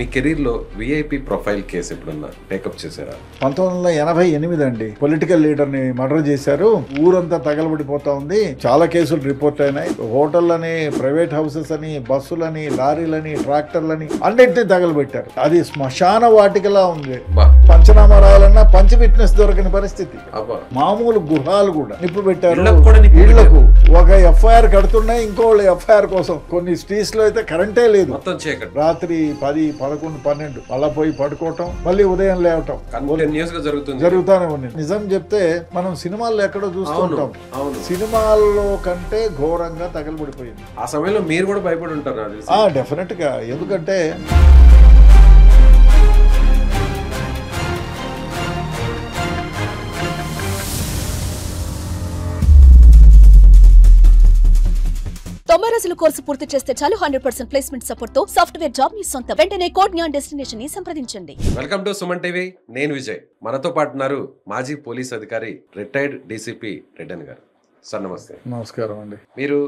మీ కెరీర్లో VIP profile case ఎప్పుడన్నా take up చేశారా? 1988 అండి. పొలిటికల్ లీడర్ ని మర్డర్ చేశారు. ఊరంతా తగలబడిపోతా ఉంది. చాలా కేసులు రిపోర్ట్ అయినాయి. హోటళ్ళని, ప్రైవేట్ హౌసెస్ అని, బస్సులని, లారీలని, ట్రాక్టర్లని అన్నింటినీ తగలబెట్టారు. అది శ్మశాన వాటికలా ఉంది. పంచనామా రాయాలన్నా పంచ విట్నెస్ దొరకని పరిస్థితి. మామూలు గృహాలు కూడా నిప్పు పెట్టారు. ఇళ్లకు ఒక ఎఫ్ఐఆర్ కడుతున్నాయి, ఇంకోళ్ళు ఎఫ్ఐఆర్ కోసం. కొన్ని స్ట్రీట్స్ లో అయితే కరెంటే లేదు. రాత్రి 10, 11, 12 మళ్ళా పోయి పడుకోవటం, మళ్ళీ ఉదయం లేవటం జరుగుతానే ఉంది. నిజం చెప్తే మనం సినిమాల్లో ఎక్కడో చూస్తుంటాం. సినిమాల్లో కంటే ఘోరంగా తగలబడిపోయింది. ఆ సమయంలో మీరు కూడా భయపడి ఉంటారు. డెఫినెట్ గా. ఎందుకంటే రోజుల కోర్సు పూర్తి చేస్తే చాలు 100% ప్లేస్మెంట్ సపోర్ట్ తో సాఫ్ట్వేర్ జాబ్ మీ సొంతం. వెంటనే కోడ్ జ్ఞాన్ డెస్టినేషన్ ని సంప్రదించండి. Welcome to Suman TV. నేను విజయ్. మనతో పాటు ఉన్నారు మాజీ పోలీస్ అధికారి రిటైర్డ్ డీసీపీ రెడ్డన్ గారు. సార్ నమస్తే. నమస్కారం అండి. మీరు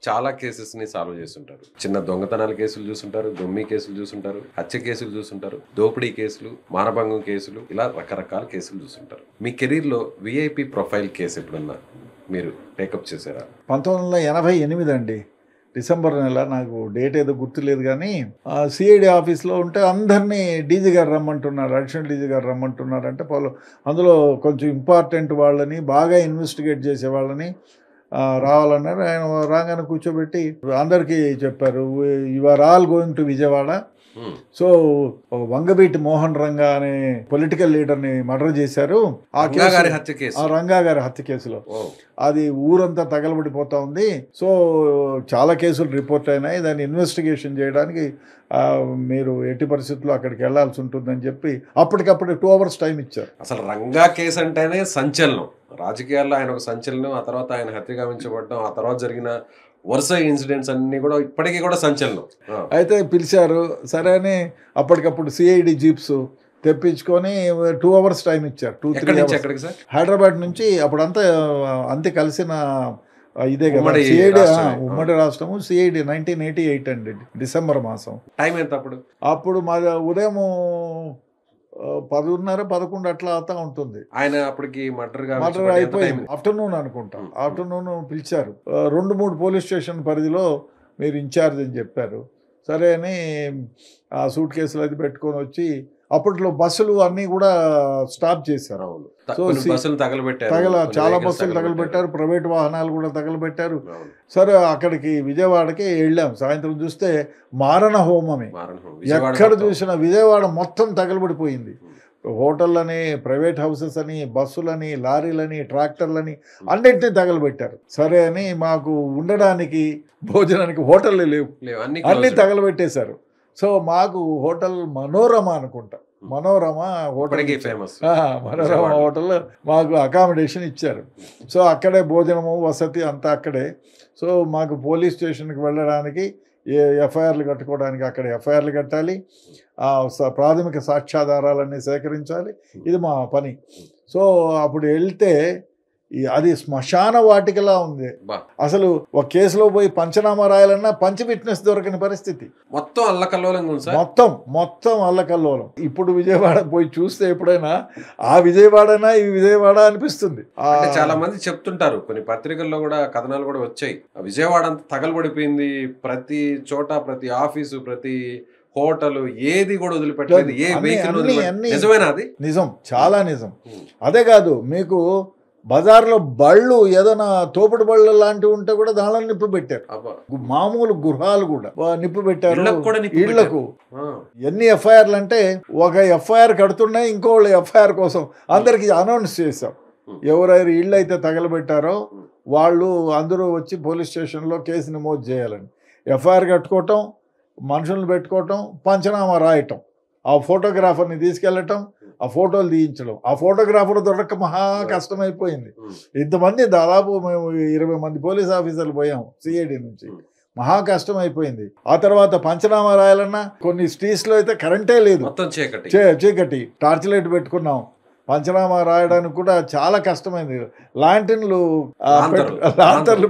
చాలా కేసెస్ ని సాల్వ్ చేస్తుంటారు. చిన్న దొంగతనాల కేసులు చూస్తుంటారు, దొమ్మి కేసులు చూస్తుంటారు, హత్య కేసులు చూస్తుంటారు, దోపిడీ కేసులు, మానభంగం కేసులు, ఇలా రకరకాల కేసులు చూస్తుంటారు. మీ కెరీర్ లో విఐపి ప్రొఫైల్ కేసు ఎప్పుడన్నా మీరు టేకప్ చేశారా? 1988 అండి. డిసెంబర్ నెల, నాకు డేట్ ఏదో గుర్తులేదు కానీ సిఐడి ఆఫీస్లో ఉంటే అందరినీ డీజీ గారు రమ్మంటున్నారు, అడిషనల్ డీజీ గారు రమ్మంటున్నారు. అంటే అందులో కొంచెం ఇంపార్టెంట్ వాళ్ళని, బాగా ఇన్వెస్టిగేట్ చేసే వాళ్ళని రావాలన్నారు. ఆయన రాగానే కూర్చోబెట్టి అందరికీ చెప్పారు, you are all going to Vijayawada. So Vangaveeti Mohan Ranga అనే పొలిటికల్ లీడర్ ని మర్డర్ చేశారు. ఆ రంగా గారి హత్య కేసులో అది ఊరంతా తగలబడిపోతా ఉంది. సో చాలా కేసులు రిపోర్ట్ అయినాయి. దాన్ని ఇన్వెస్టిగేషన్ చేయడానికి మీరు ఎట్టి పరిస్థితుల్లో అక్కడికి వెళ్లాల్సి ఉంటుందని చెప్పి అప్పటికప్పుడు 2 hours టైం ఇచ్చారు. అసలు రంగా కేసు అంటేనే సంచలనం. రాజకీయాల్లో ఆయన ఒక సంచలనం. ఆ తర్వాత ఆయన హత్య గావించబడడం, ఆ తర్వాత జరిగిన వరుస ఇన్సిడెంట్స్ అన్ని కూడా ఇప్పటికీ కూడా సంచలనం. అయితే పిలిచారు. సరే అని అప్పటికప్పుడు సిఐడి జీప్స్ తెప్పించుకొని 2 hours టైం ఇచ్చారు. 2-3 hours. హైదరాబాద్ నుంచి. అప్పుడంతా అంతే కలిసిన ఇదే కదా సిఐడి, ఉమ్మడి రాష్ట్రము. సిఐడి 1988 అండి, డిసెంబర్ మాసం. టైం ఎంత అప్పుడు మా ఉదయం 10:30, 11 అట్లా అవుతా ఉంటుంది. ఆయన అప్పటికి మర్డర్ అయిపోయింది. ఆఫ్టర్నూన్ అనుకుంటా. ఆఫ్టర్నూన్ పిలిచారు. 2-3 పోలీస్ స్టేషన్ పరిధిలో మీరు ఇన్ఛార్జ్ అని చెప్పారు. సరే అని ఆ సూట్ కేసులు అది పెట్టుకొని వచ్చి, అప్పట్లో బస్సులు అన్నీ కూడా స్టాప్ చేశారు. చాలా బస్సులు తగలబెట్టారు, ప్రైవేట్ వాహనాలు కూడా తగలబెట్టారు. సరే అక్కడికి విజయవాడకి వెళ్ళాం. సాయంత్రం చూస్తే మారణ హోమమే. ఎక్కడ చూసినా విజయవాడ మొత్తం తగలబడిపోయింది. హోటళ్ళని, ప్రైవేట్ హౌసెస్ అని, బస్సులని, లారీలని, ట్రాక్టర్లని అన్నింటినీ తగలబెట్టారు. సరే అని మాకు ఉండడానికి, భోజనానికి హోటళ్ళు లేవు, అన్నీ తగలబెట్టేశారు. సో మాకు హోటల్ మనోరమ అనుకుంటా, మనోరమ హోటల్ మాకు అకామిడేషన్ ఇచ్చారు. సో అక్కడే భోజనము, వసతి అంతా అక్కడే. సో మాకు పోలీస్ స్టేషన్కి వెళ్ళడానికి, ఎఫ్ఐఆర్లు కట్టుకోవడానికి అక్కడ ఎఫ్ఐఆర్లు కట్టాలి, ప్రాథమిక సాక్ష్యాధారాలన్నీ సేకరించాలి. ఇది మా పని. సో అప్పుడు వెళ్తే అది శ్మశాన వాటికలా ఉంది. అసలు ఒక కేసులో పోయి పంచనామా రాయాలన్నా పంచ విట్నెస్ దొరకని పరిస్థితి. మొత్తం అల్లకల్లోలం, మొత్తం అల్లకల్లోలం. ఇప్పుడు విజయవాడ పోయి చూస్తే ఎప్పుడైనా ఆ విజయవాడనా ఈ విజయవాడ అనిపిస్తుంది. చాలా మంది చెప్తుంటారు, కొన్ని పత్రికల్లో కూడా కథనాలు కూడా వచ్చాయి, విజయవాడ అంతా తగలబడిపోయింది, ప్రతి చోట, ప్రతి ఆఫీసు, ప్రతి హోటల్, ఏది కూడా వదిలిపెట్టలేదు, ఏ వెహికల్ నిజమేనా? అది నిజం, చాలా నిజం. అదే కాదు, మీకు బజార్లో బళ్ళు, ఏదైనా తోపుడు బళ్ళు లాంటివి ఉంటే కూడా దానిలో నిప్పు పెట్టారు. మామూలు గృహాలు కూడా నిప్పు పెట్టారు. ఇళ్లకు ఎన్ని ఎఫ్ఐఆర్లు అంటే, ఒక ఎఫ్ఐఆర్ కడుతున్నాయి, ఇంకోళ్ళు ఎఫ్ఐఆర్ కోసం అందరికి అనౌన్స్ చేశాం. ఎవరైనా ఇళ్ళు అయితే తగలబెట్టారో వాళ్ళు అందరూ వచ్చి పోలీస్ స్టేషన్లో కేసు నమోదు చేయాలని. ఎఫ్ఐఆర్ కట్టుకోవటం, మనుషులను పెట్టుకోవటం, పంచనామా రాయటం, ఆ ఫోటోగ్రాఫర్ని తీసుకెళ్ళటం, ఆ ఫోటోలు తీయించడం. ఆ ఫోటోగ్రాఫర్ దొరక మహా కష్టమైపోయింది. ఇంతమంది, దాదాపు మేము 20 మంది పోలీస్ ఆఫీసర్లు పోయాం సిఐడి నుంచి. మహా కష్టం అయిపోయింది. ఆ తర్వాత పంచనామా రాయాలన్నా కొన్ని స్ట్రీట్స్లో అయితే కరెంటే లేదు, చీకటి. టార్చ్ లైట్ పెట్టుకున్నాం. పంచనామా రాయడానికి కూడా చాలా కష్టమైంది. లాంటర్న్లు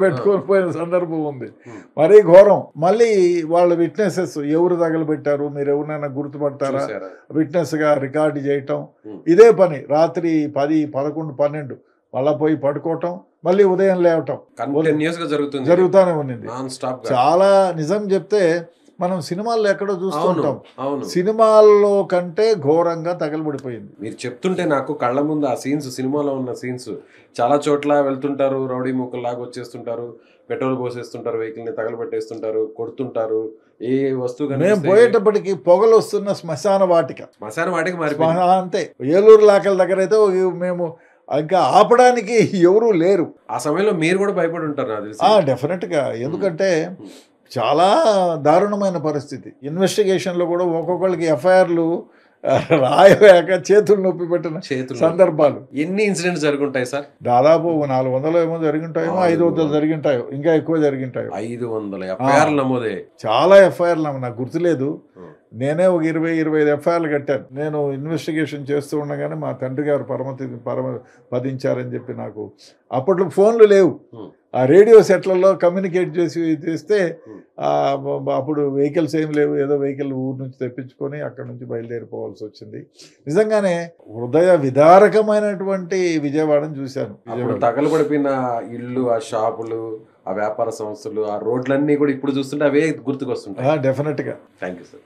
పెట్టుకొని పోయిన సందర్భం ఉంది. మరీ ఘోరం. మళ్ళీ వాళ్ళ విట్నెసెస్ ఎవరు తగలబెట్టారు, మీరు ఎవరినైనా గుర్తుపడతారా, విట్నెస్గా రికార్డు చేయటం, ఇదే పని. రాత్రి 10, 11, 12 మళ్ళీ పోయి పడుకోవటం, మళ్ళీ ఉదయం లేవటం జరుగుతూనే ఉన్నింది. చాలా నిజం చెప్తే మనం సినిమాల్లో ఎక్కడో చూస్తుంటాం, సినిమాల్లో కంటే ఘోరంగా తగలబడిపోయింది. మీరు చెప్తుంటే నాకు కళ్ళ ముందు ఆ సీన్స్, సినిమాలో ఉన్న సీన్స్, చాలా చోట్ల వెళ్తుంటారు, రౌడీ మూకల్లాగా వచ్చేస్తుంటారు, పెట్రోల్ పోసేస్తుంటారు, వెహికల్ని తగలబెట్టేస్తుంటారు, కొడుతుంటారు. ఏ వస్తువు మేము పోయేటప్పటికి పొగలు వస్తున్న శ్మశాన వాటిక మరి అంతే. ఏలూరు లాకల దగ్గర అయితే మేము ఇంకా ఆపడానికి ఎవరూ లేరు. ఆ సమయంలో మీరు కూడా భయపడి ఉంటారు డెఫినెట్గా. ఎందుకంటే చాలా దారుణమైన పరిస్థితి. ఇన్వెస్టిగేషన్లో కూడా ఒక్కొక్కరికి ఎఫ్ఐఆర్లు రాయలేక చేతులు నొప్పి పెట్టిన సందర్భాలు. ఎన్ని ఇన్సిడెంట్స్ జరుగుంటాయి సార్? దాదాపు 400 ఏమో జరిగింటాయో, 500 జరిగింటాయో, ఇంకా ఎక్కువ జరిగింటాయో. 500 ఎఫ్ఐఆర్లు నమోదే. చాలా ఎఫ్ఐఆర్లు నాకు గుర్తులేదు. నేనే ఒక 20-25 ఎఫ్ఐఆర్లు కట్టాను. నేను ఇన్వెస్టిగేషన్ చేస్తూ ఉండగానే మా తండ్రి గారు పదించారని చెప్పి నాకు అప్పట్లో ఫోన్లు లేవు. ఆ రేడియో సెట్లలో కమ్యూనికేట్ చేస్తే అప్పుడు వెహికల్స్ ఏం లేవు. ఏదో వెహికల్ ఊరు నుంచి తెప్పించుకొని అక్కడ నుంచి బయలుదేరిపోవాల్సి వచ్చింది. నిజంగానే హృదయ విదారకమైనటువంటి విజయవాడని చూశాను. తగలబడిపోయిన ఇల్లు, ఆ షాపులు, ఆ వ్యాపార సంస్థలు, ఆ రోడ్లన్నీ కూడా ఇప్పుడు చూస్తుంటే అవే గుర్తుకొస్తుంటాయి. డెఫినెట్గా. Thank you sir.